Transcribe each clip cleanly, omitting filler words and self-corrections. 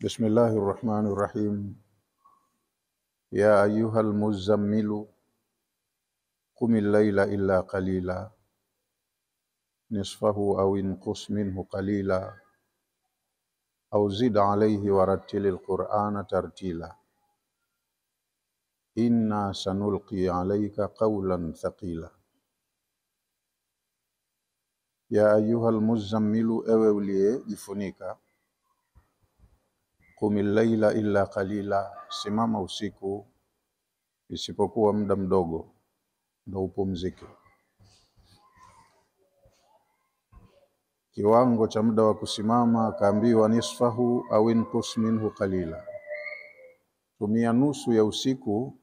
بسم الله الرحمن الرحيم. يا أيها المزمل قم الليل إلا قليلا نصفه أو انقص منه قليلا أو زد عليه ورتل القرآن ترتيلا إنا سنلقي عليك قولا ثقيلا. يا أيها المزمل ewe uliyejifunika, qumil laila illa qalila, simama usiku isipokuwa muda mdogo, ndo upumzike. Kiwango cha muda wa kusimama akaambiwa nisfahu au inqus minhu qalila, tumia nusu ya usiku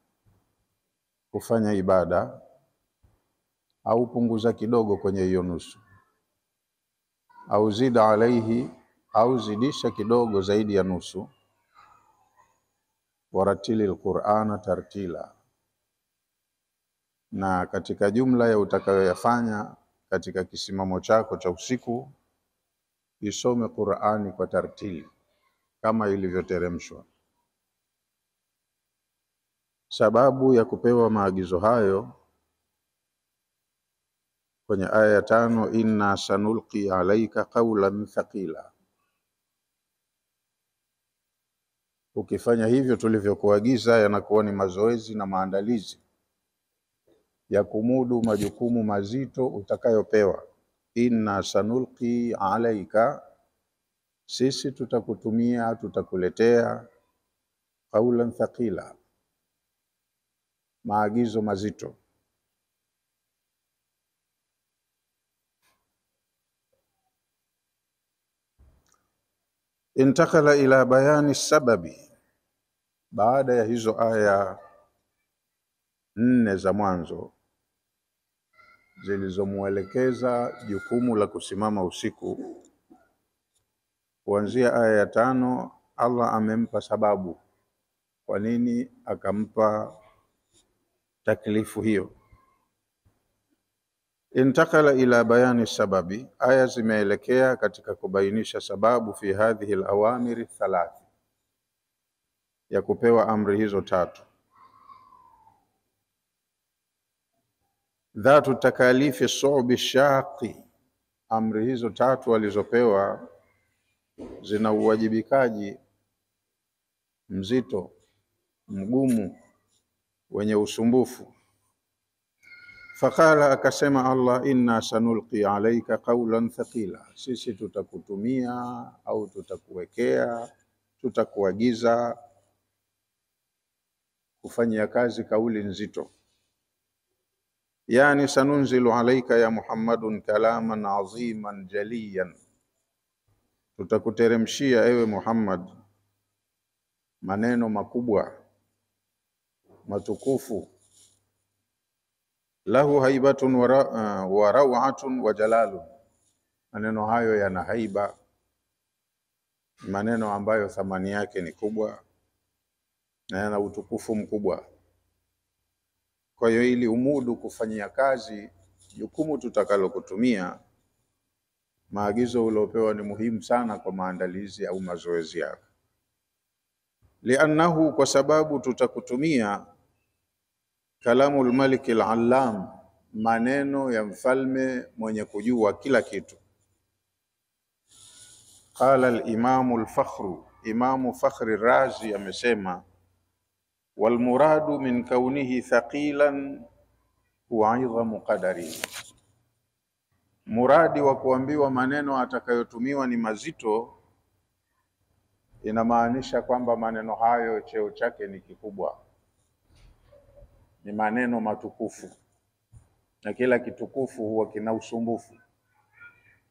kufanya ibada au punguza kidogo kwenye hiyo nusu, au zida alaihi, au zidisha kidogo zaidi ya nusu, waratili alqur'ana tartila, na katika jumla ya utakayoyafanya katika kisimamo chako cha usiku isome Qur'ani kwa tartili kama ilivyoteremshwa. Sababu ya kupewa maagizo hayo kwenye aya ya 5, inna sanulqi alaika qawlan thaqila. Ukifanya hivyo tulivyokuagiza, yanakuwa ni mazoezi na maandalizi ya kumudu majukumu mazito utakayopewa. Inna sanulqi alaika, sisi tutakutumia, tutakuletea qawlan thaqila, maagizo mazito. Intakala ila bayani sababi, baada ya hizo aya 4 za mwanzo zilizomuelekeza jukumu la kusimama usiku, kuanzia aya ya 5 Allah amempa sababu kwa nini akampa taklifu hiyo. Intakala ila bayani sababi, aya zimeelekea katika kubainisha sababu fi hadhihi alawamiri thalath, ya kupewa amri hizo 3. Dhatu takalifi su'bi shaqi, amri hizo 3 walizopewa zina uwajibikaji mzito, mgumu, wenye usumbufu. Fakala, akasema Allah, inna sanulqi alaika qawlan thaqila, sisi tutakutumia au tutakuwekea, tutakuagiza kufanyia kazi kauli nzito. Yani sanunzilu alaika ya Muhammadun kalaman aziman jaliyan, tutakuteremshia ewe Muhammad maneno makubwa matukufu, lahu haibatun wa raw'atun wa jalalun, maneno hayo yana haiba, maneno ambayo thamani yake ni kubwa na yana utukufu mkubwa. Kwa hiyo ili umudu kufanyia kazi jukumu tutakalokutumia, maagizo uliopewa ni muhimu sana kwa maandalizi au mazoezi yako. Liannahu, kwa sababu tutakutumia kalamul malik al-allam, maneno ya mfalme mwenye kujua kila kitu. Qala al-imamu al-fakhru, Imamu Fakhri Razi amesema, wal muradu min kaunihi thaqilan wa aidhamu qadari, muradi wa kuambiwa maneno atakayotumiwa ni mazito, inamaanisha kwamba maneno hayo cheo chake ni kikubwa, ni maneno matukufu, na kila kitukufu huwa kina usumbufu.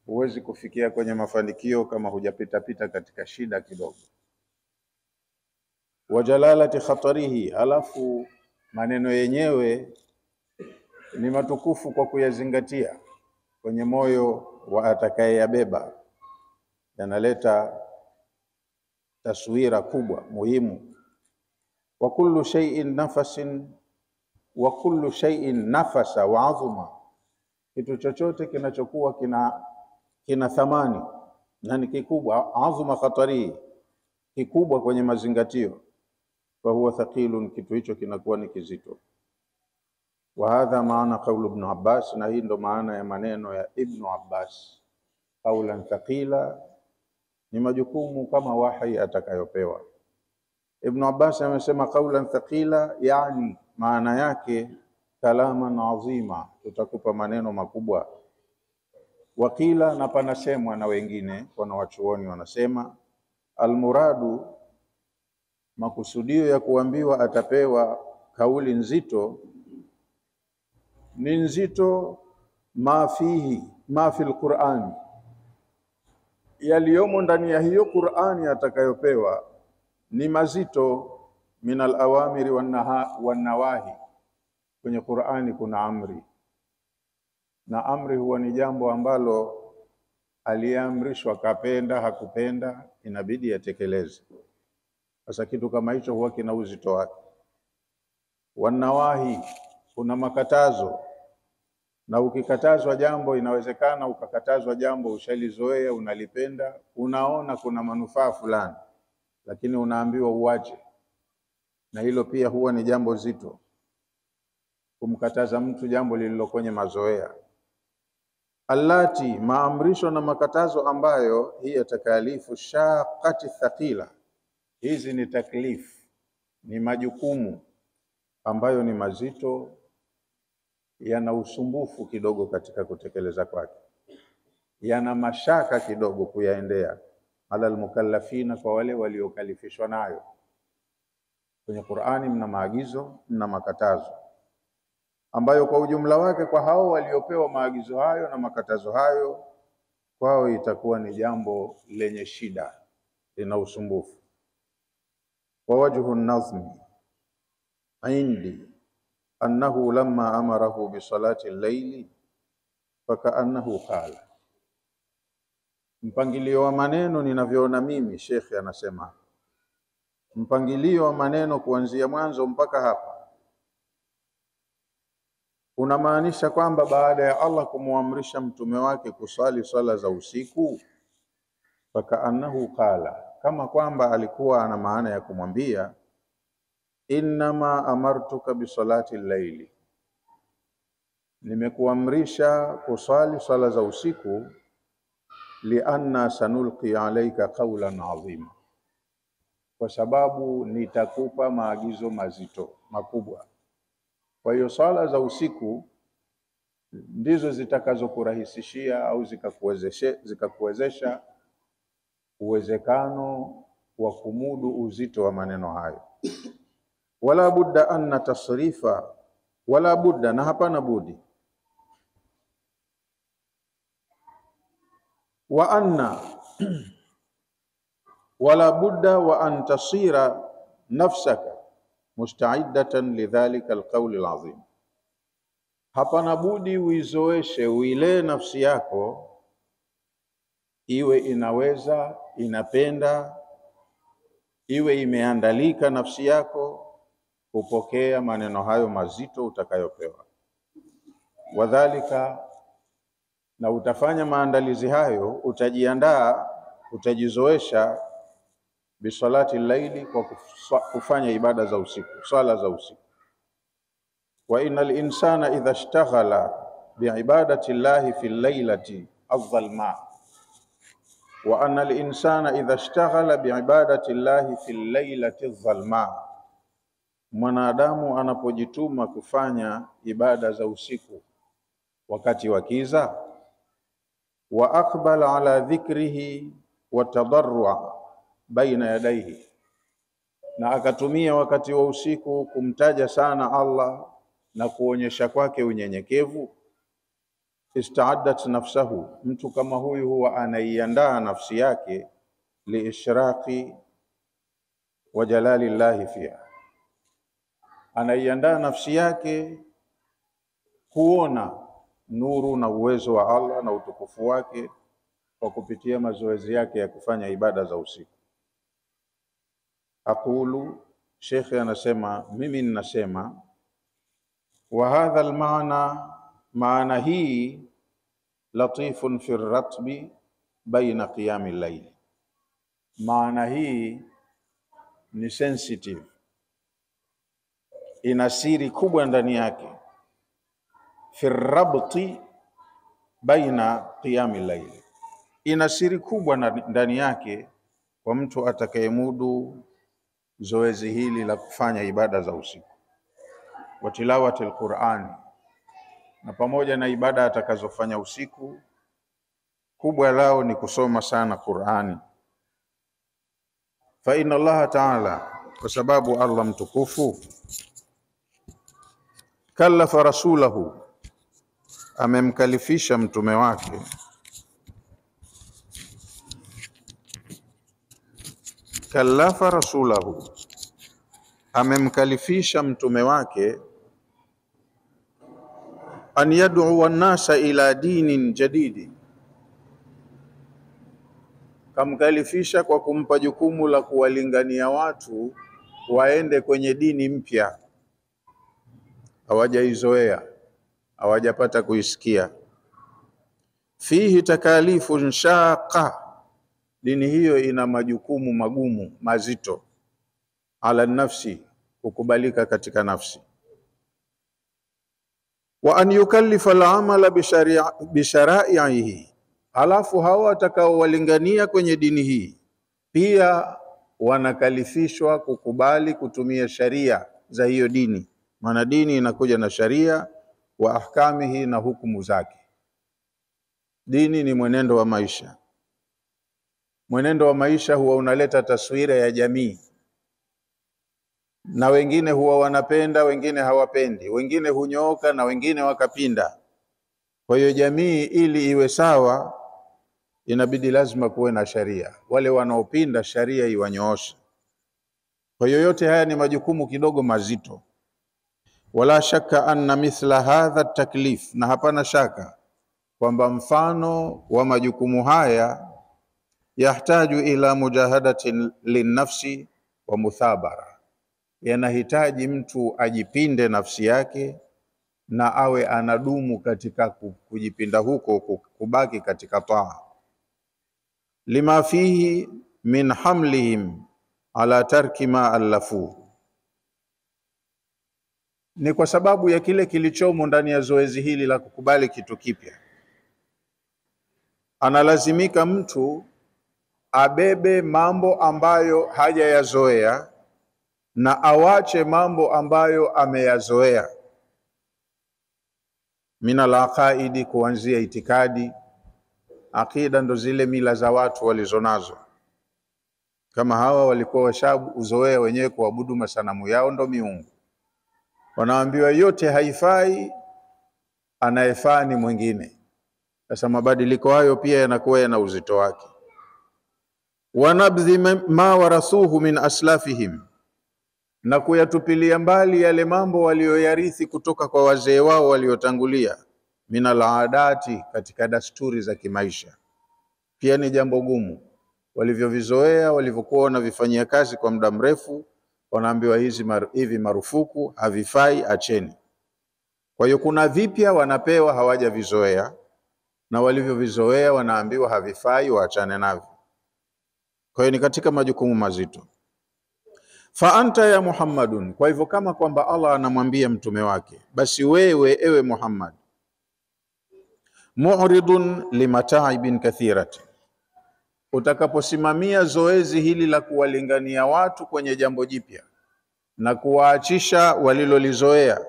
Huwezi kufikia kwenye mafanikio kama hujapita pita katika shida kidogo. Wa jalalati khatarihi, alafu maneno yenyewe ni matukufu kwa kuyazingatia kwenye moyo wa atakayeyabeba, yanaleta taswira kubwa muhimu. Wa kullu shay'in nafasin wa kullu shay'in nafasa wa azuma, kitu chochote kinachokuwa kina thamani na ni kikubwa, azuma khatari, kikubwa kwenye mazingatio, fa huwa thaqilun, kitu hicho kinakuwa ni kizito. Wa hadha maana qaul Ibn Abbas, na hii ndo maana ya maneno ya Ibn Abbas, qaulan thaqila, ni majukumu kama wahi atakayopewa. Ibn Abbas amesema qaulan thaqila, yani maana yake kalaman azima, tutakupa maneno makubwa. Wakila, na panasemwa na wengine wanawachuoni wanasema, almuradu, makusudio ya kuambiwa atapewa kauli nzito ni nzito, ma fil Qur'an, yaliyomo ndani ya hiyo Qur'ani atakayopewa ni mazito. Min al-awamiri wan nawahi, kwenye Qur'ani kuna amri, na amri huwa ni jambo ambalo aliamrishwa, kapenda hakupenda, inabidi atekeleze. Sasa kitu kama hicho huwa kina uzito wake. Wan nawahi, kuna makatazo, na ukikatazwa jambo, inawezekana ukakatazwa jambo ushalizoea, unalipenda, unaona kuna manufaa fulani, lakini unaambiwa uache, na hilo pia huwa ni jambo zito, kumkataza mtu jambo lililo kwenye mazoea. Allati, maamrisho na makatazo ambayo hiya takalifu shaqati thaqila, hizi ni taklif, ni majukumu ambayo ni mazito, yana usumbufu kidogo katika kutekeleza kwake, yana mashaka kidogo kuyaendea. Ala almukallafina, kwa wale waliokalifishwa nayo. Kwenye Qur'ani mna maagizo, mna makatazo, ambayo kwa ujumla wake kwa hao waliopewa maagizo hayo na makatazo hayo, kwao itakuwa ni jambo lenye shida, lina usumbufu. Wa wajhu an-nazmi indi annahu lamma amarahu bi salati al-layli fakaannahu qala, mpangilio wa maneno ninavyoona mimi, Sheikh anasema mpangilio wa maneno kuanzia mwanzo mpaka hapa unamaanisha kwamba baada ya Allah kumuamrisha mtume wake kusali swala za usiku, fakaannahu qala, kama kwamba alikuwa ana maana ya kumwambia, innama amartuka bi salati al-layli, nimekuamrisha kusali swala za usiku, lianna sanulqi alayka qawlan azima, kwa sababu nitakupa maagizo mazito makubwa. Kwa hiyo swala za usiku ndizo zitakazokurahisishia au zikakuwezesha uwezekano wa kumudu uzito wa maneno hayo. Wala budda anna tasrifa, wala budda, na hapana budi, wa anna wala budda wa an tasira nafsaka musta'iddatan lidhalika alqawl alazim, hapana budi uizoeshe, uile nafsi yako iwe inaweza, inapenda, iwe imeandalika nafsi yako kupokea maneno hayo mazito utakayopewa. Wadhalika, na utafanya maandalizi hayo, utajiandaa, utajizoesha bisalati al-layli, kwa kufanya ibada za usiku, swala za usiku. Wa innal insana idha ishtaghala biibadati llahi fi al-laylati adh-dhalma, wa anna al-insana idha ishtaghala biibadati llahi fi al-laylati adh-dhalma, mwanadamu anapojituma kufanya ibada za usiku wakati wa kiza, wa aqbala ala dhikrihi wa tadarrua baina yadayhi, na akatumia wakati wa usiku kumtaja sana Allah na kuonyesha kwake unyenyekevu, ista'addat nafsahu, mtu kama huyu huwa anaiandaa nafsi yake liishraqi wa jalali llahi fiha, anaiandaa nafsi yake kuona nuru na uwezo wa Allah na utukufu wake kwa kupitia mazoezi yake ya kufanya ibada za usiku. Aqulu, Sheikh anasema, mimi ninasema, wa hadha almaana, maana hii, latifun fi ratbi baina qiyami al-layl, maana hii ni sensitive, ina siri kubwa ndani yake. Fi rabti baina qiyamil layl, ina siri kubwa ndani yake kwa mtu atakayemudu zoezi hili la kufanya ibada za usiku, wa tilawati alquran, na pamoja na ibada atakazofanya usiku, kubwa lao ni kusoma sana Qur'ani. Fa inna Allah ta'ala, kwa sababu Allah mtukufu, kallafa rasulahu, amemkalifisha mtume wake, kallafa rasulahu, amemkalifisha mtume wake, an yad'u an-nasa ila dinin jadidi, kamkalifisha kwa kumpa jukumu la kuwalingania watu waende kwenye dini mpya, hawajaizoea, hawajapata kuisikia. Fihi takalifun shaqa, dini hiyo ina majukumu magumu mazito. Ala nafsi, kukubalika katika nafsi. Wa an yukallifa al-amala bi shara'ihi, alafu hao watakaowalingania kwenye dini hii pia wanakalifishwa kukubali kutumia sharia za hiyo dini, maana dini inakuja na sharia wa ahkamihi, na hukumu zake. Dini ni mwenendo wa maisha. Mwenendo wa maisha huwa unaleta taswira ya jamii, na wengine huwa wanapenda, wengine hawapendi, wengine hunyooka na wengine wakapinda. Kwa hiyo jamii ili iwe sawa, inabidi lazima kuwe na sharia. Wale wanaopinda sharia iwanyooshe. Kwa hiyo yote haya ni majukumu kidogo mazito. Wala shaka anna mithla hadha taklif, na hapana shaka kwamba mfano wa majukumu haya yahtaju ila mujahadatin linnafsi wa muthabara, yanahitaji mtu ajipinde nafsi yake na awe anadumu katika kujipinda huko, kubaki katika taa. Lima fihi min hamlihim ala tarki ma allafu, ni kwa sababu ya kile kilichomo ndani ya zoezi hili la kukubali kitu kipya. Analazimika mtu abebe mambo ambayo hajayazoea na awache mambo ambayo ameyazoea. Mina al-aqaidi, kuanzia itikadi. Akida ndo zile mila za watu walizonazo. Kama hawa walikuwa washazoea wenyewe kuabudu masanamu yao, ndo miungu. Wanaambiwa yote haifai, anayefaa ni mwingine. Sasa mabadiliko hayo pia yanakuwa yana uzito wake. Wanabdhi ma warathuhu min aslafihim, na kuyatupilia mbali yale mambo walioyarithi kutoka kwa wazee wao waliotangulia. Minal aadati, katika dasturi za kimaisha. Pia ni jambo gumu. Walivyovizoea, walivyokuwa wanavifanyia kazi kwa muda mrefu, wanaambiwa hivi marufuku, havifai, acheni. Kwa hiyo kuna vipya wanapewa hawajavizoea, na walivyovizoea wanaambiwa havifai, waachane navyo. Kwa hiyo ni katika majukumu mazito. Fa anta ya Muhammadun, kwa hivyo kama kwamba Allah anamwambia mtume wake, basi wewe ewe Muhammad, mu'ridun limataibin kathirati, utakaposimamia zoezi hili la kuwalingania watu kwenye jambo jipya na kuwaachisha walilolizoea,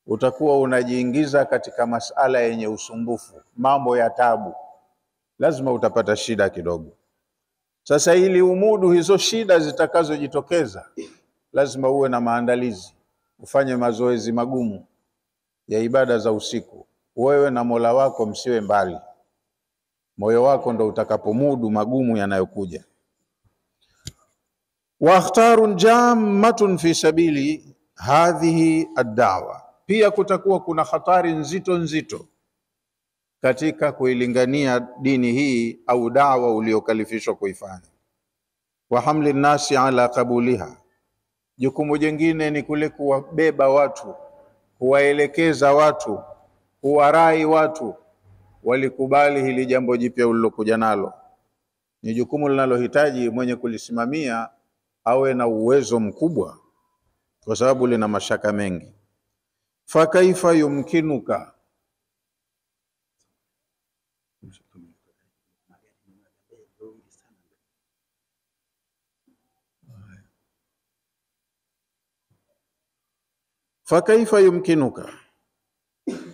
utakuwa unajiingiza katika masala yenye usumbufu, mambo ya tabu. Lazima utapata shida kidogo. Sasa ili umudu hizo shida zitakazojitokeza, lazima uwe na maandalizi, ufanye mazoezi magumu ya ibada za usiku. Wewe na Mola wako msiwe mbali, moyo wako ndo utakapomudu magumu yanayokuja. Wa akhtarun jammatun fi sabili hadhihi ad-da'wa, pia kutakuwa kuna hatari nzito nzito katika kuilingania dini hii au da'wa uliokalifishwa kuifanya. Wa hamli nasi ala qabuliha, jukumu jingine ni kule kuwabeba watu, kuwaelekeza watu, kuwarai watu walikubali hili jambo jipya ulilokuja nalo. Ni jukumu linalohitaji mwenye kulisimamia awe na uwezo mkubwa, kwa sababu lina mashaka mengi. Fakaifa yumkinuka, fakaifa yumkinuka,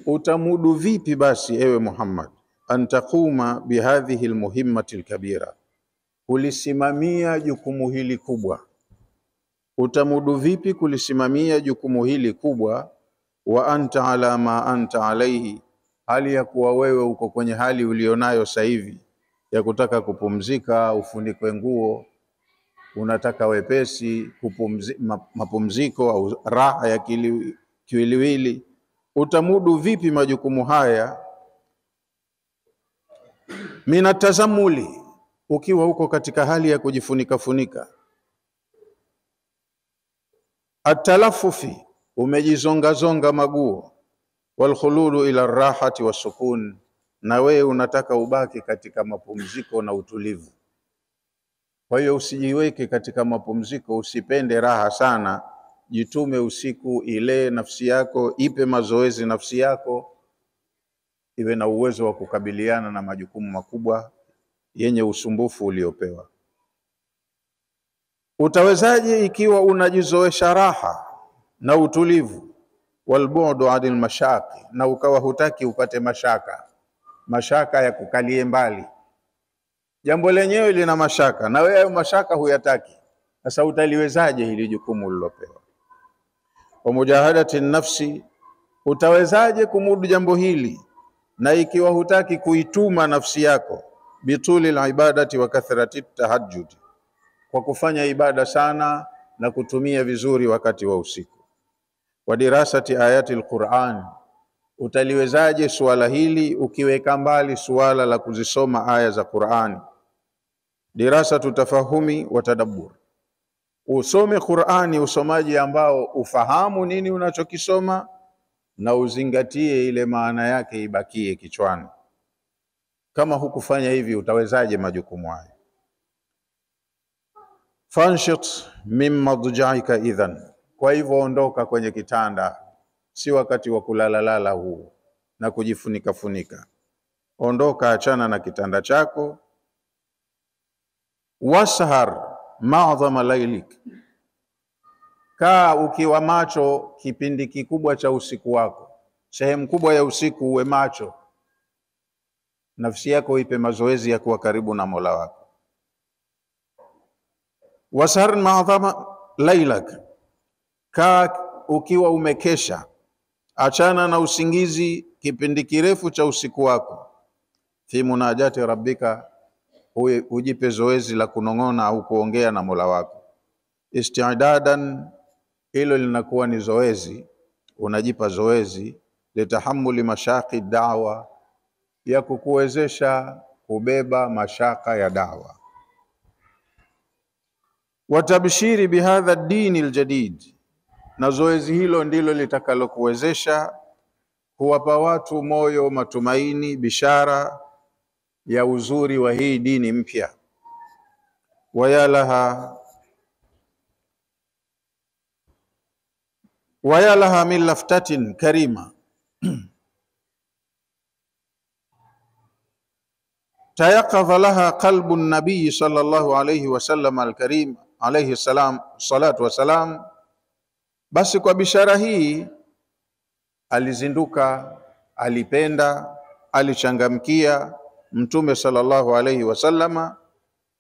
utamudu vipi basi ewe Muhammad, an taquma bihadhihi almuhimmati alkabira, kulisimamia jukumu hili kubwa. Utamudu vipi kulisimamia jukumu hili kubwa? Wa anta ala ma anta alaihi, hali ya kuwa wewe uko kwenye hali ulionayo sasa hivi ya kutaka kupumzika, ufunikwe nguo, unataka wepesi, mapumziko au raha ya kiwiliwili. Utamudu vipi majukumu haya? Minatazamuli, ukiwa uko katika hali ya kujifunika funika. Atalafufi, umejizonga zonga maguo. Walkhuludu ila rahati wasukun, na wewe unataka ubaki katika mapumziko na utulivu. Kwa hiyo usijiweke katika mapumziko, usipende raha sana. Jitume usiku, ile nafsi yako, ipe mazoezi nafsi yako, iwe na uwezo wa kukabiliana na majukumu makubwa yenye usumbufu uliopewa. Utawezaje ikiwa unajizoesha raha na utulivu? Walbu'du anil mashaqi, na ukawa hutaki upate mashaka ya kukalie mbali. Jambo lenyewe lina mashaka na wewe mashaka huyataki. Sasa utaliwezaje hili jukumu ulilopewa? Wa mujahadati nafsi, utawezaje kumudu jambo hili na ikiwa hutaki kuituma nafsi yako? Bituli alibadati wa kathrati tahajjud, kwa kufanya ibada sana na kutumia vizuri wakati wa usiku. Wa dirasati ayati alquran, utaliwezaje suala hili ukiweka mbali suala la kuzisoma aya za Qur'ani? Dirasatu tafahumi wa tadabbur, usome Qur'ani usomaji ambao ufahamu nini unachokisoma na uzingatie ile maana yake ibakie kichwani. Kama hukufanya hivi utawezaje majukumu haya? Fanshit min madja'ika idhan, kwa hivyo ondoka kwenye kitanda, si wakati wa kulala huu na kujifunika funika. Ondoka, achana na kitanda chako. Washar ma'dhama laylik, kaa ukiwa macho kipindi kikubwa cha usiku wako, sehemu kubwa ya usiku uwe macho, nafsi yako ipe mazoezi ya kuwa karibu na Mola wako. Washar ma'dhama laylak, kaa ukiwa umekesha, achana na usingizi kipindi kirefu cha usiku wako. Fi munajati rabbika, ujipe zoezi la kunong'ona au kuongea na Mola wako. Isti'dadan, hilo linakuwa ni zoezi, unajipa zoezi litahammuli mashaqi da'wa, ya kukuwezesha kubeba mashaka ya da'wa. Watabshiri bihadha ad-din al-jadid, na zoezi hilo ndilo litakalokuwezesha kuwapa watu moyo matumaini, bishara ya uzuri wa hii dini mpya. Wayalaha min laftatin karima tayaqadha laha qalbu nabii sallallahu alayhi wasallam alkarim alayhi salam salatu wasalam. Basi kwa bishara hii alizinduka, alipenda, alichangamkia Mtume sallallahu alayhi wasallama,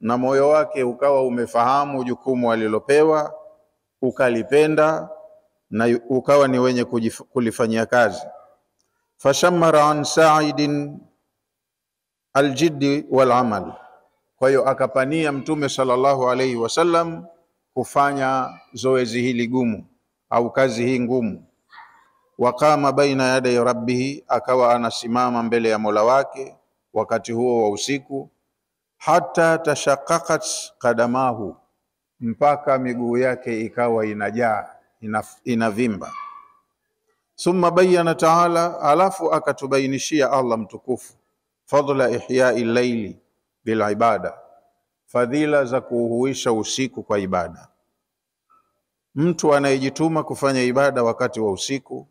na moyo wake ukawa umefahamu jukumu alilopewa, ukalipenda na ukawa ni wenye kulifanyia kazi. Fashammara an sa'idin aljiddi wal amal, kwa hiyo akapania Mtume sallallahu alayhi wasallam kufanya zoezi hili gumu au kazi hii ngumu. Waqama baina yaday rabbih, akawa anasimama mbele ya Mola wake wakati huo wa usiku. Hata tashaqqaqat qadamahu, mpaka miguu yake ikawa inajaa, inavimba. Thumma bayyana ta'ala, alafu akatubainishia Allah mtukufu fadla ihya'i layli bil ibada, fadhila za kuhuisha usiku kwa ibada. Mtu anayejituma kufanya ibada wakati wa usiku,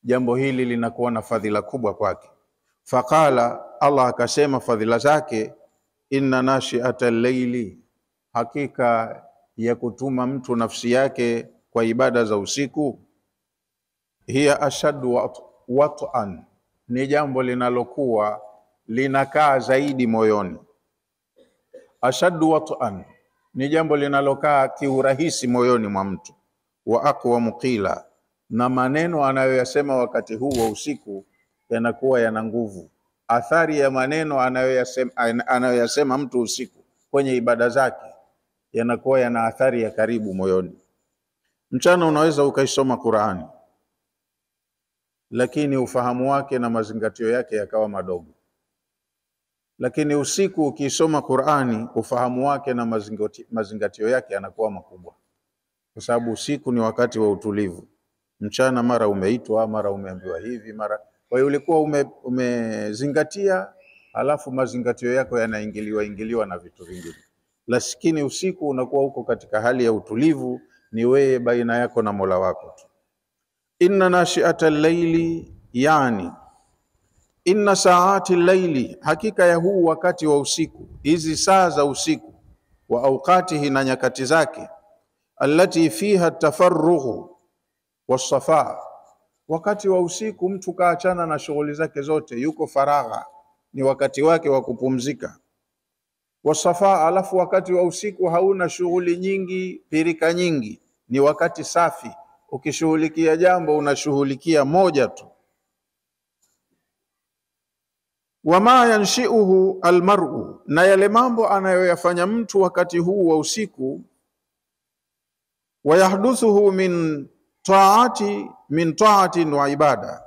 jambo hili linakuwa na fadhila kubwa kwake. Faqala, Allah akasema fadhila zake, inna nashi'ata al-layli, hakika ya kutuma mtu nafsi yake kwa ibada za usiku, hiya ashaddu wat'an, ni jambo linalokuwa linakaa zaidi moyoni. Ashaddu wat'an ni jambo linalokaa kiurahisi moyoni mwa mtu. Wa aqwamu qila, na maneno anayoyasema wakati huu wa usiku yanakuwa yana nguvu. Athari ya maneno anayoyasema mtu usiku kwenye ibada zake yanakuwa yana athari ya karibu moyoni. Mchana unaweza ukaisoma Qur'ani, lakini ufahamu wake na mazingatio yake yakawa madogo. Lakini usiku ukisoma Qur'ani, ufahamu wake na mazingatio yake yanakuwa makubwa, kwa sababu usiku ni wakati wa utulivu. Mchana mara umeitwa, mara umeambiwa hivi, mara kwa hiyo ulikuwa umezingatia, alafu mazingatio yako yanaingiliwa na vitu vingine. Lakini usiku unakuwa uko katika hali ya utulivu, ni wewe baina yako na Mola wako tu. Inna nashi'ata al-layli, yani inna saati al-layli, hakika ya huu wakati wa usiku, hizi saa za usiku, wa awqatihi, na nyakati zake, allati fiha at-tafarrugh was-safa, wakati wa usiku mtu kaachana na shughuli zake zote, yuko faragha, ni wakati wake wa kupumzika. Wasafa, alafu wakati wa usiku hauna shughuli nyingi, pirika nyingi, ni wakati safi. Ukishughulikia jambo unashughulikia moja tu. Wama yanshiuhu almar'u, na yale mambo anayoyafanya mtu wakati huu wa usiku, wayahduthuhu min ta'atin wa ibada,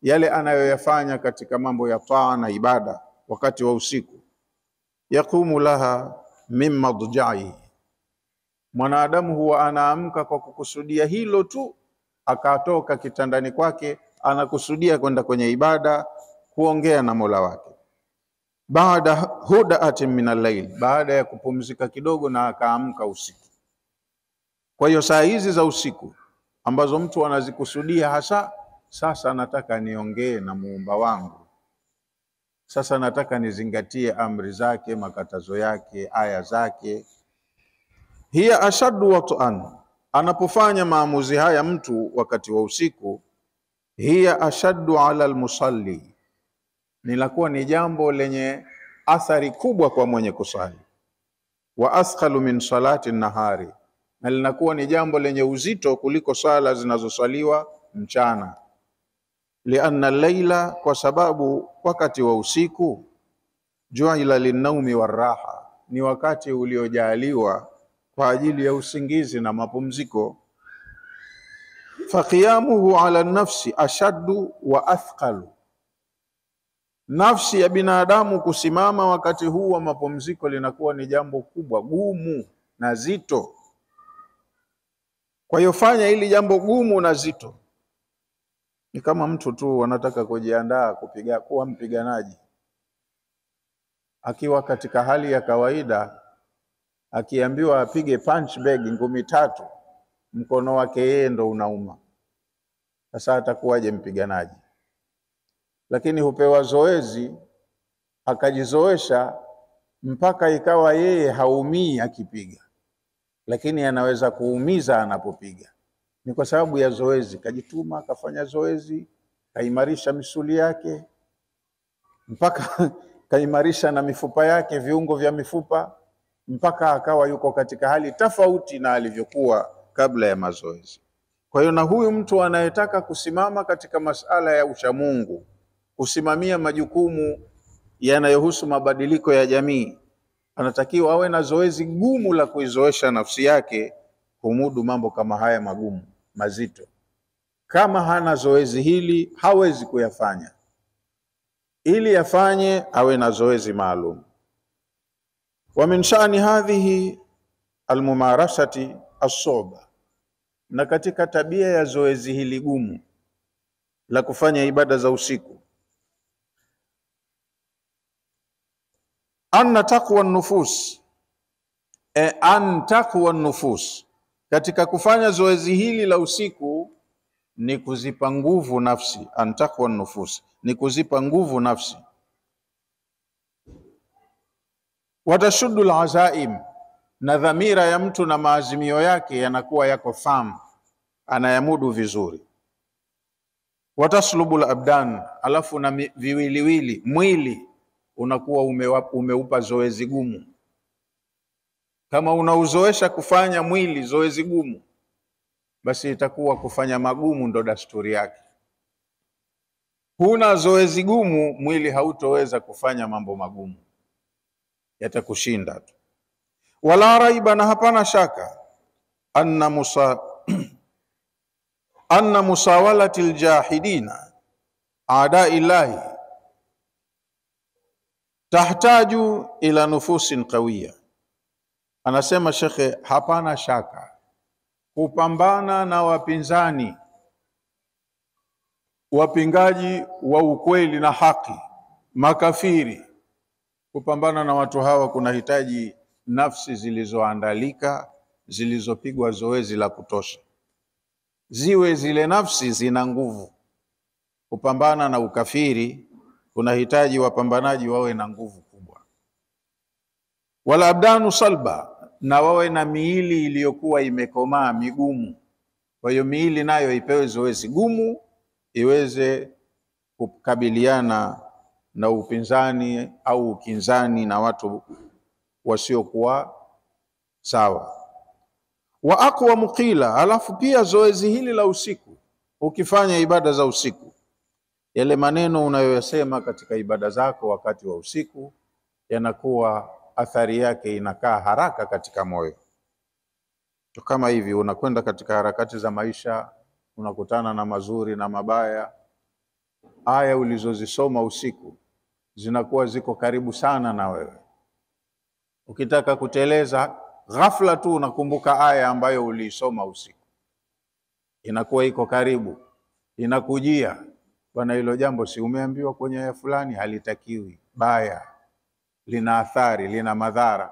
yale anayoyafanya katika mambo ya taa na ibada wakati wa usiku, yaqumu laha min madja'i, mwanadamu huwa anaamka kwa kukusudia hilo tu, akatoka kitandani kwake anakusudia kwenda kwenye ibada, kuongea na Mola wake. Baada hudaatin min al-layl, baada ya kupumzika kidogo na akaamka usiku. Kwa hiyo saa hizi za usiku ambazo mtu anazikusudia hasa, sasa nataka niongee na muumba wangu, sasa nataka nizingatie amri zake, makatazo yake, aya zake. Hiya ashaddu wat'an, anapofanya maamuzi haya mtu wakati wa usiku, hiya ashaddu ala almusalli, nilakuwa ni jambo lenye athari kubwa kwa mwenye kusali. Wa athqalu min salati nahari, na linakuwa ni jambo lenye uzito kuliko sala zinazosaliwa mchana. Lianna al-layla, kwa sababu wakati wa usiku, ju'ila lin-naumi war-raha, ni wakati uliojaliwa kwa ajili ya usingizi na mapumziko. Faqiyamuhu ala nafsi ashaddu wa athqalu, nafsi ya binadamu kusimama wakati huu wa mapumziko linakuwa ni jambo kubwa, gumu na zito. Kwa hiyo fanya hili jambo gumu na zito. Ni kama mtu tu anataka kujiandaa kuwa mpiganaji, akiwa katika hali ya kawaida, akiambiwa apige punch bag ngumi 3, mkono wake yeye ndo unauma. Sasa atakuwaje mpiganaji? Lakini hupewa zoezi, akajizoesha mpaka ikawa yeye haumii akipiga, lakini anaweza kuumiza anapopiga. Ni kwa sababu ya zoezi, kajituma, akafanya zoezi, kaimarisha misuli yake, mpaka kaimarisha na mifupa yake, viungo vya mifupa, mpaka akawa yuko katika hali tofauti na alivyokuwa kabla ya mazoezi. Kwa hiyo na huyu mtu anayetaka kusimama katika masala ya uchamungu, kusimamia majukumu yanayohusu mabadiliko ya jamii, anatakiwa awe na zoezi gumu la kuizoesha nafsi yake kumudu mambo kama haya magumu, mazito. Kama hana zoezi hili, hawezi kuyafanya. Ili yafanye, awe na zoezi maalum. Wa min sha'ni hadhihi almumarasati as-su'ba, na katika tabia ya zoezi hili gumu la kufanya ibada za usiku, anna taqwa an-nufus, an taqwa an-nufus, katika kufanya zoezi hili la usiku ni kuzipa nguvu nafsi, antakwa nufus, ni kuzipa nguvu nafsi. Watashuddu alazaim, na dhamira ya mtu na maazimio yake yanakuwa yako firm, anayamudu vizuri. Wataslubu alabdan, alafu na viwiliwili, mwili unakuwa umeupa zoezi gumu. Kama unauzoesha kufanya mwili zoezi gumu, basi itakuwa kufanya magumu ndo dasturi yake. Huna zoezi gumu, mwili hautoweza kufanya mambo magumu, yatakushinda tu. Wala raiba, na hapana shaka, anna musawalati aljahidina aadaillahi tahtaju ila nufusin qawiya. Anasema shekhe, hapana shaka kupambana na wapinzani, wapingaji wa ukweli na haki, makafiri, kupambana na watu hawa kunahitaji nafsi zilizoandalika, zilizopigwa zoezi la kutosha. Ziwe zile nafsi zina nguvu. Kupambana na ukafiri kunahitaji wapambanaji wawe na nguvu kubwa. Wala abdanu salba, na wawe na miili iliyokuwa imekomaa, migumu. Kwa hiyo miili nayo ipewe zoezi gumu, iweze kukabiliana na upinzani au ukinzani na watu wasiokuwa sawa. Wa aqwa muqila, alafu pia zoezi hili la usiku, ukifanya ibada za usiku, yale maneno unayoyasema katika ibada zako wakati wa usiku yanakuwa athari yake inakaa haraka katika moyo. Kama hivi unakwenda katika harakati za maisha, unakutana na mazuri na mabaya, aya ulizozisoma usiku zinakuwa ziko karibu sana na wewe. Ukitaka kuteleza, ghafla tu unakumbuka aya ambayo uliisoma usiku, inakuwa iko karibu, inakujia, bwana hilo jambo si umeambiwa kwenye aya fulani, halitakiwi, baya, lina athari, lina madhara.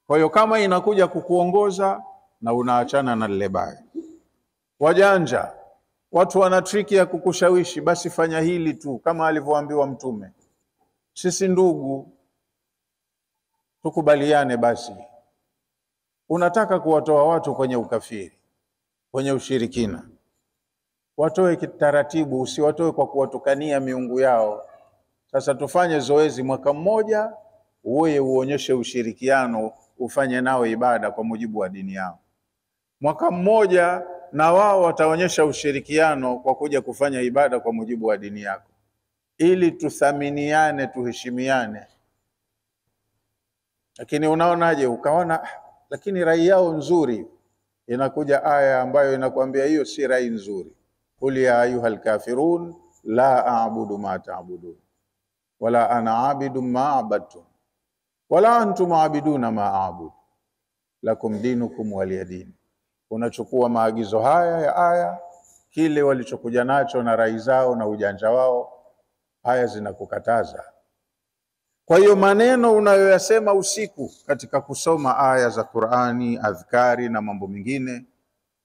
Kwa hiyo kama inakuja kukuongoza na unaachana na lile baya. Wajanja, watu wana triki ya kukushawishi, basi fanya hili tu, kama alivyoambiwa Mtume, sisi ndugu tukubaliane. Basi unataka kuwatoa watu kwenye ukafiri, kwenye ushirikina, watoe kitaratibu, usiwatoe kwa kuwatukania miungu yao. Sasa tufanye zoezi mwaka mmoja, uwe uonyeshe ushirikiano, ufanye nao ibada kwa mujibu wa dini yao. Mwaka mmoja na wao wataonyesha ushirikiano kwa kuja kufanya ibada kwa mujibu wa dini yako, ili tuthaminiane, tuheshimiane. Lakini unaonaje, ukaona lakini rai yao nzuri, inakuja aya ambayo inakwambia hiyo si rai nzuri. Qul ya ayuhal kafirun la a'budu ma ta'budun wala ana abidu ma abadtum wala antum abiduna ma a'budu lakum dinukum waliyadin. Unachukua maagizo haya ya aya, kile walichokuja nacho na rai zao na ujanja wao, aya zinakukataza. Kwa hiyo maneno unayoyasema usiku katika kusoma aya za Qur'ani, adhkari na mambo mengine,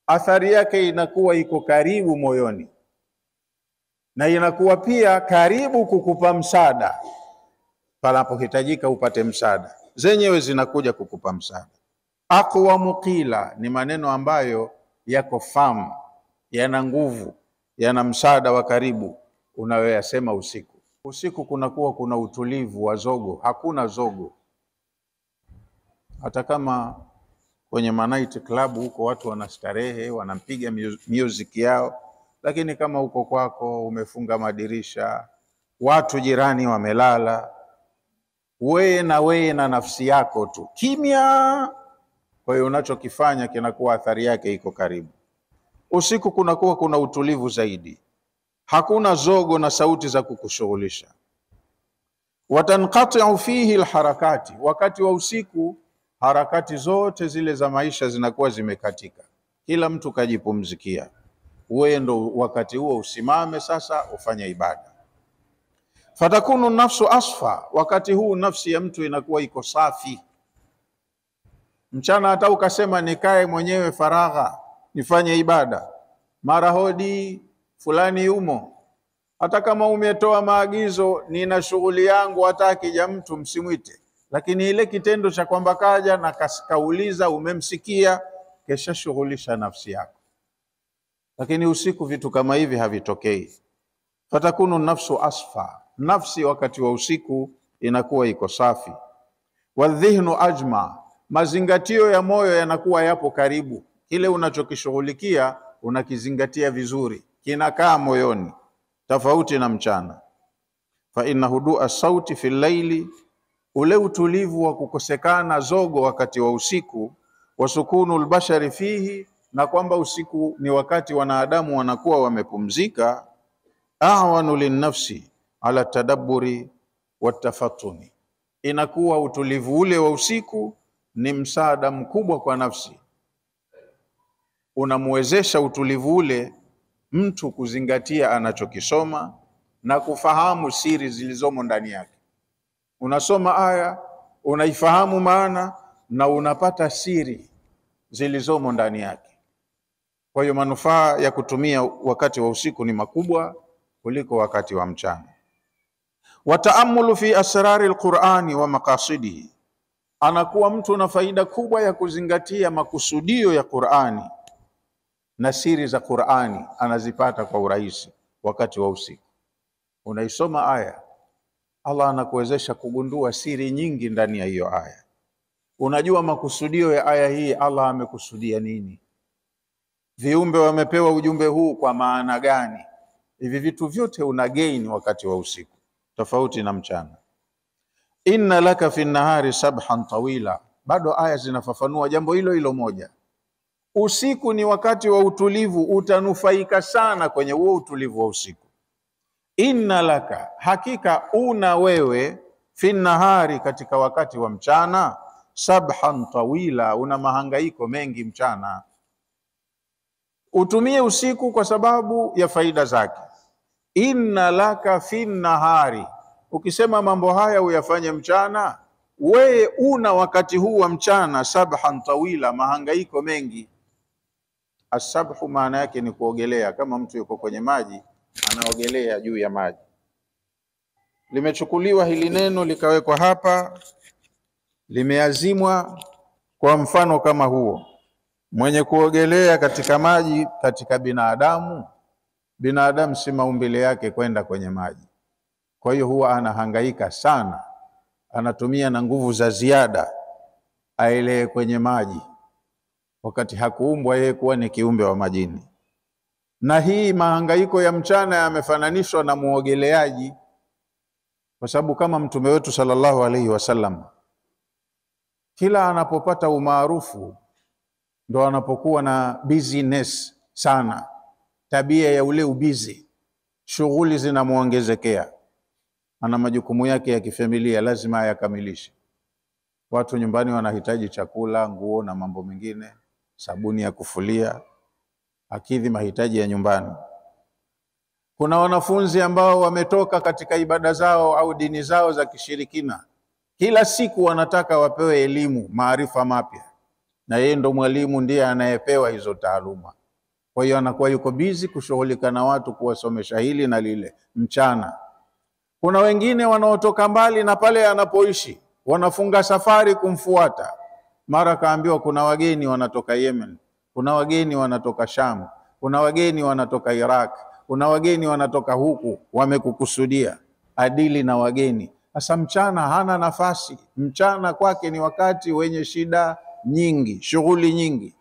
athari yake inakuwa iko karibu moyoni, na inakuwa pia karibu kukupa msaada panapohitajika upate msaada, zenyewe zinakuja kukupa msaada. Aqwa muqila ni maneno ambayo yako famu, yana nguvu, yana msaada wa karibu unayoyasema usiku. Usiku kunakuwa kuna utulivu wa zogo, hakuna zogo. Hata kama kwenye night club huko watu wanastarehe, wanampiga music yao, lakini kama uko kwako umefunga madirisha, watu jirani wamelala, wewe na nafsi yako tu kimya, kwa hiyo unachokifanya kinakuwa athari yake iko karibu. Usiku kunakuwa kuna utulivu zaidi, hakuna zogo na sauti za kukushughulisha. Watanqati'u fihi alharakati, wakati wa usiku harakati zote zile za maisha zinakuwa zimekatika, kila mtu kajipumzikia. Wewe ndo wakati huo usimame sasa ufanye ibada. Fatakunu nafsu asfa, wakati huu nafsi ya mtu inakuwa iko safi, Mchana hata ukasema nikae mwenyewe faragha nifanye ibada, mara hodi fulani yumo, hata kama umetoa maagizo nina shughuli yangu, hata akija mtu msimwite, lakini ile kitendo cha kwamba kaja na kauliza umemsikia, kesha shughulisha nafsi yako. Lakini usiku vitu kama hivi havitokei. Fatakunu nafsu asfa, nafsi wakati wa usiku inakuwa iko safi. Wadhihnu ajma, mazingatio ya moyo yanakuwa yapo karibu, kile unachokishughulikia unakizingatia vizuri, kinakaa moyoni, tofauti na mchana. Fa inna hudua sauti fi llaili, ule utulivu wa kukosekana zogo wakati wa usiku, wa sukunu albashari fihi, na kwamba usiku ni wakati wanadamu wanakuwa wamepumzika, a'wanu linnafsi ala tadabburi watafatuni, inakuwa utulivu ule wa usiku ni msaada mkubwa kwa nafsi, unamwezesha utulivu ule mtu kuzingatia anachokisoma na kufahamu siri zilizomo ndani yake. Unasoma aya, unaifahamu maana na unapata siri zilizomo ndani yake. Kwa hiyo manufaa ya kutumia wakati wa usiku ni makubwa kuliko wakati wa mchana. Wataamulu fi asrari alqur'ani wa maqasidihi, anakuwa mtu na faida kubwa ya kuzingatia makusudio ya Qur'ani na siri za Qur'ani, anazipata kwa urahisi wakati wa usiku. Unaisoma aya, Allah anakuwezesha kugundua siri nyingi ndani ya hiyo aya. Unajua makusudio ya aya hii, Allah amekusudia nini, viumbe wamepewa ujumbe huu kwa maana gani. Hivi vitu vyote una gain wakati wa usiku, tofauti na mchana. Inna laka fi nahari sabhan tawila, bado aya zinafafanua jambo hilo hilo moja. Usiku ni wakati wa utulivu, utanufaika sana kwenye huo utulivu wa usiku. Inna laka, hakika una wewe, fi nahari, katika wakati wa mchana, sabhan tawila, una mahangaiko mengi mchana. Utumie usiku kwa sababu ya faida zake. Inna laka fi nahari, ukisema mambo haya uyafanye mchana, wewe una wakati huu wa mchana, sabhan tawila, mahangaiko mengi. Asabhu maana yake ni kuogelea, kama mtu yuko kwenye maji anaogelea juu ya maji. Limechukuliwa hili neno likawekwa hapa, limeazimwa kwa mfano kama huo. Mwenye kuogelea katika maji katika binadamu si maumbile yake kwenda kwenye maji, kwa hiyo huwa anahangaika sana, anatumia na nguvu za ziada aelee kwenye maji, wakati hakuumbwa yeye kuwa ni kiumbe wa majini. Na hii mahangaiko ya mchana yamefananishwa na muogeleaji, kwa sababu kama mtume wetu sallallahu alaihi wasallam kila anapopata umaarufu ndo anapokuwa na busyness sana, tabia ya ule ubizi, shughuli zinamuongezekea, ana majukumu yake ya kifamilia lazima ayakamilishe. Watu nyumbani wanahitaji chakula, nguo na mambo mengine, sabuni ya kufulia, akidhi mahitaji ya nyumbani. Kuna wanafunzi ambao wametoka katika ibada zao au dini zao za kishirikina, kila siku wanataka wapewe elimu, maarifa mapya, na yeye ndo mwalimu, ndiye anayepewa hizo taaluma. Kwa hiyo anakuwa yuko busy kushughulika na watu, kuwasomesha hili na lile mchana. Kuna wengine wanaotoka mbali na pale anapoishi, wanafunga safari kumfuata. Mara kaambiwa kuna wageni wanatoka Yemen, kuna wageni wanatoka Sham, kuna wageni wanatoka Iraq, kuna wageni wanatoka huku, wamekukusudia adili na wageni. Sasa mchana hana nafasi, mchana kwake ni wakati wenye shida nyingi, shughuli nyingi.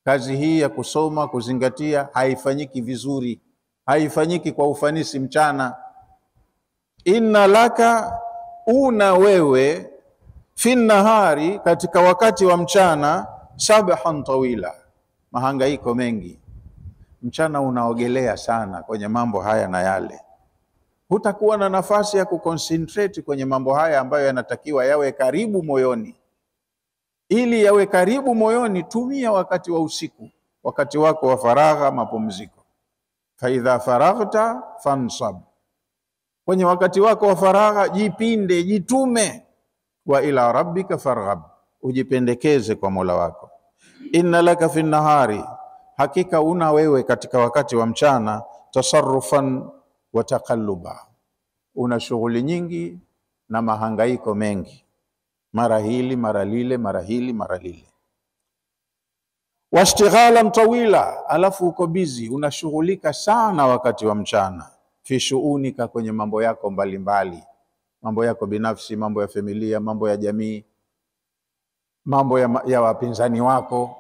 Kazi hii ya kusoma, kuzingatia haifanyiki vizuri, haifanyiki kwa ufanisi mchana. Inna laka, una wewe, fi nahari, katika wakati wa mchana, sabhan tawila, mahangaiko mengi. Mchana unaogelea sana kwenye mambo haya na yale, hutakuwa na nafasi ya kuconcentrate kwenye mambo haya ambayo yanatakiwa yawe karibu moyoni. Ili yawe karibu moyoni, tumia wakati wa usiku, wakati wako wa faragha, mapumziko. Fa idha faraghta fansab, kwenye wakati wako wa faragha jipinde, jitume. Wa ila rabbika farghab, ujipendekeze kwa Mola wako. Inna laka fi nahari, hakika una wewe katika wakati wa mchana, tasarrufan wa taqalluba, una shughuli nyingi na mahangaiko mengi, mara hili mara lile, mara hili mara lile. Washtighalan tawila, alafu uko busy, unashughulika sana wakati wa mchana. Fi shuunika, kwenye mambo yako mbalimbali, mambo yako binafsi, mambo ya familia, mambo ya jamii, mambo ya wapinzani wako.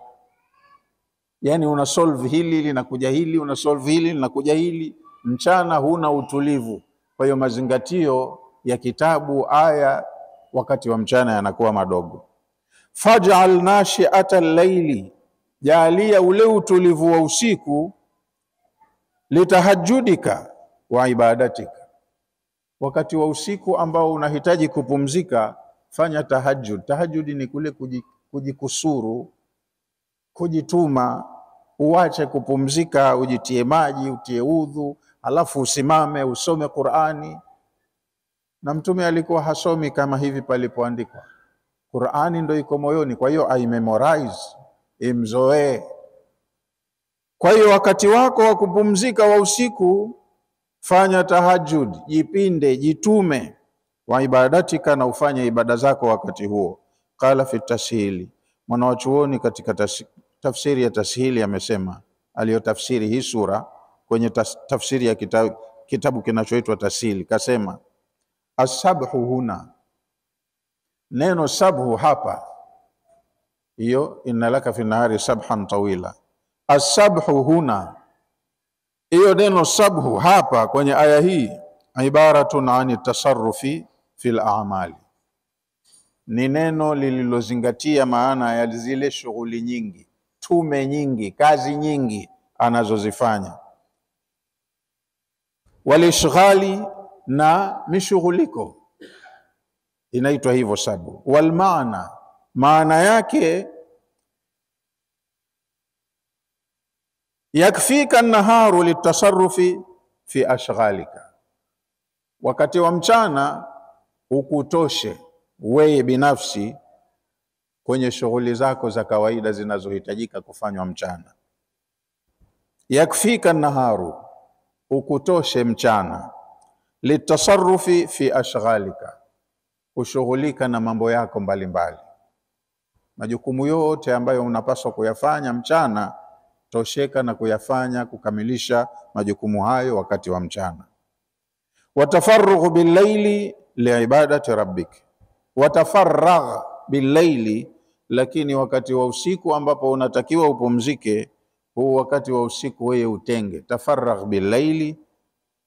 Yani una solve hili linakuja hili, una solve hili linakuja hili. Mchana huna utulivu. Kwa hiyo mazingatio ya kitabu, aya wakati wa mchana yanakuwa madogo. Faj'al nashi'ata al-layli, jaalia ule utulivu wa usiku, litahajjudika wa ibadatika, wakati wa usiku ambao unahitaji kupumzika, fanya tahajjud. Tahajjud ni kule kujikusuru, kujituma, uache kupumzika, ujitie maji, utie udhu, alafu usimame usome Qur'ani. Na Mtume alikuwa hasomi kama hivi palipoandikwa. Qur'ani ndio iko moyoni, kwa hiyo memorize, imzoee. Kwa hiyo wakati wako wa kupumzika wa usiku, fanya tahajjud, jipinde, jitume, wa ibadatika, na ufanye ibada zako wakati huo. Qala fi tashili, mwanachuoni katika tafsiri ya tashili amesema, aliyotafsiri hii sura kwenye tafsiri ya kitabu kinachoitwa Tashili, kasema asabhu huna, neno sabhu hapa, hiyo inna laka fi nahari sabhan tawila, asabhu huna, hiyo neno sabhu hapa kwenye aya hii, ibaratun ani tasarrufi fil a'mali, ni neno lililozingatia maana ya zile shughuli nyingi, tume nyingi, kazi nyingi anazozifanya. Walishghali, na mishughuliko, inaitwa hivyo sabu. Wal maana yake, yakfika an-naharu litasarrufi fi ashghalika, wakati wa mchana ukutoshe wewe binafsi kwenye shughuli zako za kawaida zinazohitajika kufanywa mchana. Yakfika an-naharu, ukutoshe mchana, litasarrufi fi ashghalika, kushughulika na mambo yako mbalimbali. Majukumu yote ambayo unapaswa kuyafanya mchana, tosheka na kuyafanya, kukamilisha majukumu hayo wakati wa mchana. Watafarrughu bil-layli liibadati rabbik, watafarragh bil-layli, lakini wakati wa usiku ambapo unatakiwa upumzike, huu wakati wa usiku wewe utenge. Tafarragh bil-layli,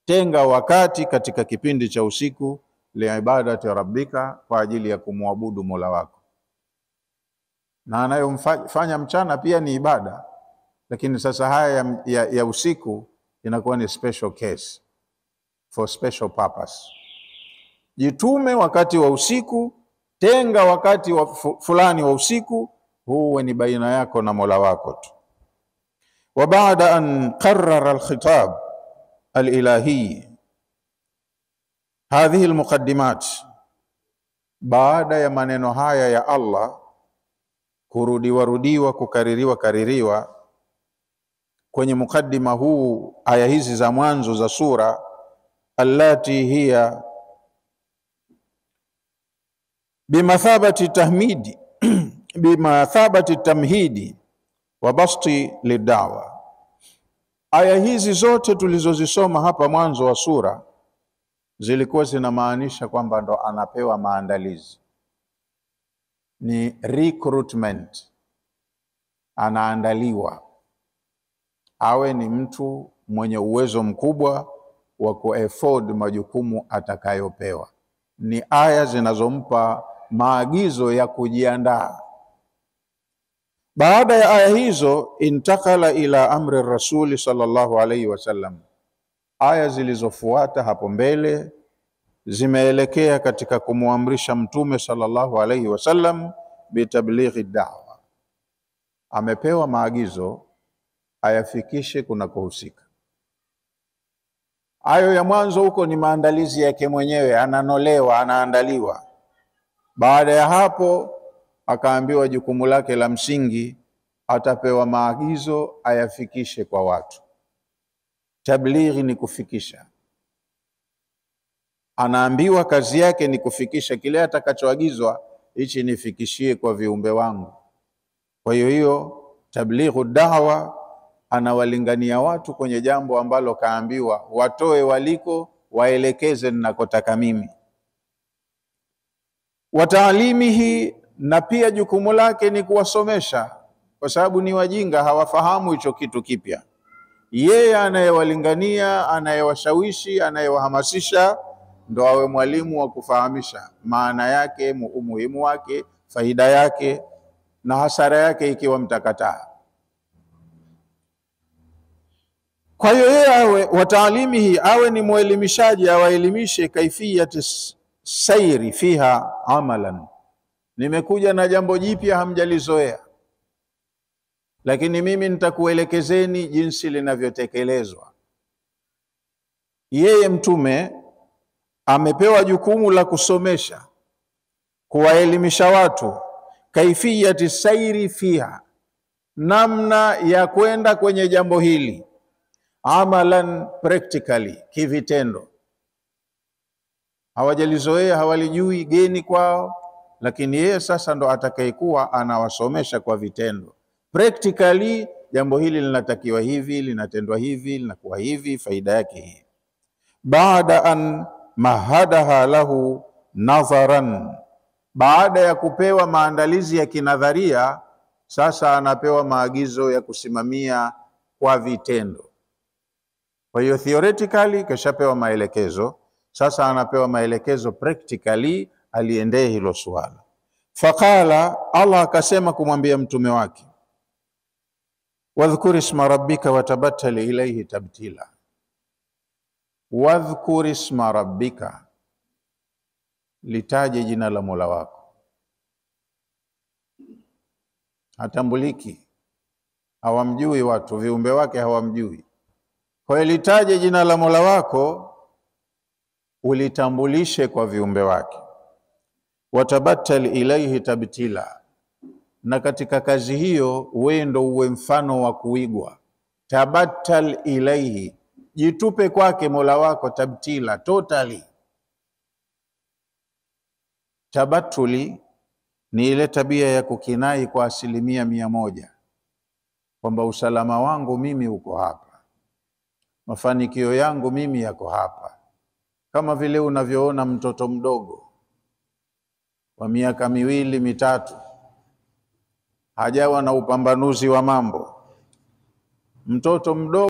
tenga wakati katika kipindi cha usiku, liibadati rabbika, kwa ajili ya kumwabudu Mola wako. Na anayomfanya mchana pia ni ibada, lakini sasa haya ya usiku inakuwa ni special case, for special purpose. Jitume wakati wa usiku, tenga wakati wa fulani wa usiku, huwe ni baina yako na Mola wako tu. Wa baada an qarrara al-khitab al-ilahi, hadhihi al-muqaddimat, baada ya maneno haya ya Allah kurudiwa, kukaririwa kwenye mukaddima huu, aya hizi za mwanzo za sura, allati hiya bimathabati tamhidi wa basti lidawa. Aya hizi zote tulizozisoma hapa mwanzo wa sura zilikuwa zinamaanisha kwamba ndo anapewa maandalizi, ni recruitment, anaandaliwa awe ni mtu mwenye uwezo mkubwa wa kuafford majukumu atakayopewa. Ni aya zinazompa maagizo ya kujiandaa. Baada ya aya hizo, intakala ila amri rasuli sallallahu alaihi wasallam, aya zilizofuata hapo mbele zimeelekea katika kumuamrisha Mtume sallallahu alaihi wasallam bitablighi da'wa. Amepewa maagizo ayafikishe kunakohusika. Hayo ya mwanzo huko ni maandalizi yake mwenyewe, ananolewa, anaandaliwa. Baada ya hapo akaambiwa jukumu lake la msingi, atapewa maagizo ayafikishe kwa watu. Tablighi ni kufikisha. Anaambiwa kazi yake ni kufikisha kile atakachoagizwa, hichi nifikishie kwa viumbe wangu. Kwa hiyo tablighu da'wa, anawalingania watu kwenye jambo ambalo kaambiwa watoe waliko, waelekeze ninakotaka mimi. Wa taalimihi, na pia jukumu lake ni kuwasomesha, kwa sababu ni wajinga, hawafahamu hicho kitu kipya. Yeye anayewalingania, anayewashawishi, anayewahamasisha, ndo awe mwalimu wa kufahamisha maana yake, umuhimu wake, faida yake na hasara yake ikiwa mtakataa. Kwa hiyo yeye awe wa taalimihi, awe ni mwelimishaji, awaelimishe kaifiyati sairi fiha amalan. Nimekuja na jambo jipya hamjalizoea, lakini mimi nitakuelekezeni jinsi linavyotekelezwa. Yeye mtume amepewa jukumu la kusomesha, kuwaelimisha watu kaifiyati sairi fiha, namna ya kwenda kwenye jambo hili, amalan, practically, kivitendo. Hawajalizoea, hawalijui, geni kwao, lakini yeye sasa ndo atakayekuwa anawasomesha kwa vitendo. Practically, jambo hili linatakiwa hivi, linatendwa hivi, linakuwa hivi, faida yake hii. Baada an mahadaha lahu nadharan, baada ya kupewa maandalizi ya kinadharia, sasa anapewa maagizo ya kusimamia kwa vitendo. Kwa hiyo theoretically kashapewa maelekezo, sasa anapewa maelekezo practically aliendee hilo swala. Faqala, Allah akasema kumwambia mtume wake, wadhkur isma rabbika watabattal ilayhi tabtila. Wadhkur isma rabbika, litaje jina la Mola wako. Hatambuliki, hawamjui watu, viumbe wake hawamjui. Kwa hiyo litaje jina la Mola wako, ulitambulishe kwa viumbe wake. Watabattal ilayhi tabtila, na katika kazi hiyo wewe ndo uwe mfano wa kuigwa. Tabattal ilayhi, jitupe kwake Mola wako, tabtila, totally. Tabatuli ni ile tabia ya kukinai kwa 100%, kwamba usalama wangu mimi uko hapa, mafanikio yangu mimi yako hapa. Kama vile unavyoona mtoto mdogo wa miaka 2, 3, hajawa na upambanuzi wa mambo. Mtoto mdogo